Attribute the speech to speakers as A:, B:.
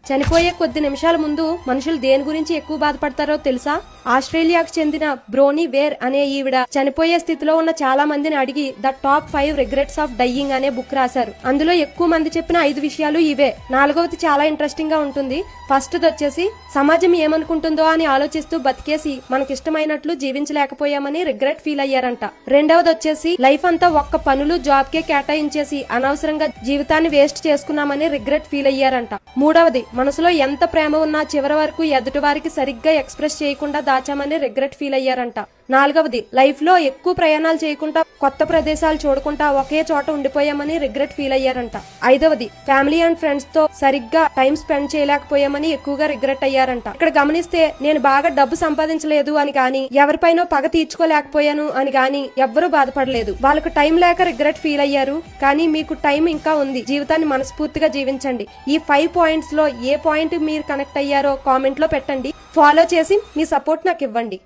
A: చనిపోయే కొద్ది నిమిషాల ముందు మనుషులు దేని గురించి ఎక్కువ బాధపడతారో తెలుసా? ఆస్ట్రేలియాకు చెందిన బ్రోనీ వేర్ అనే ఈవిడ చనిపోయే స్థితిలో ఉన్న చాలా మందిని అడిగి the top 5 regrets of dyeing అనే బుక్ రాశారు. అందులో ఎక్కువ మంది చెప్పిన 5 విషయాలు ఇవే. 4వది చాలా ఇంట్రెస్టింగ్ గా ఉంటుంది. ఫస్ట్ది వచ్చేసి సమాజం ఏమనుకుంటుందో అని ఆలోచిస్తూ బతికేసి మనకిష్టమైనట్లు జీవించలేకపోయామని రిగ్రెట్ ఫీల్ అయ్యారంట. 2వది వచ్చేసి లైఫ్ అంతా ఒక్క పనులు జాబ్ కే కేటాయించేసి అనవసరంగా జీవితాన్ని వేస్ట్ చేసుకున్నామని రిగ్రెట్ ఫీల్ అయ్యారంట. 3వది మనసులో ఎంత ప్రేమ ఉన్నా చివరి వరకు ఎదుటి వారికి సరిగ్గా ఎక్స్ప్రెస్ చేయకుండా దాచామని రిగ్రెట్ ఫీల్ అయ్యారంట. 4వది లైఫ్ లో ఎక్కువ ప్రయాణాలు చేయకుండా కొత్త ప్రదేశాలు చూడకుండా ఒకే చోట ఉండిపోయామని రిగ్రెట్ ఫీల్ అయ్యారంట. 5వది ఫ్యామిలీ అండ్ ఫ్రెండ్స్ తో సరిగ్గా టైం స్పెండ్ చేయలేకపోయామని ఎక్కువగా రిగ్రెట్ అయ్యారంట. ఇక్కడ గమనిస్తే నేను బాగా డబ్బు సంపాదించలేదు అని కానీ ఎవరిపైనో పగ తీర్చుకోలేకపోయాను అని కానీ ఎవ్వరూ బాధపడలేదు. వాళ్ళకు టైం లేక రిగ్రెట్ ఫీల్ అయ్యారు. కానీ మీకు టైం ఇంకా ఉంది. జీవితాన్ని మనస్ఫూర్తిగా జీవించండి. ఈ 5 పాయింట్స్ లో ఏ పాయింట్ మీరు కనెక్ట్ అయ్యారో కామెంట్ లో పెట్టండి. ఫాలో చేసి మీ సపోర్ట్ నాకు ఇవ్వండి.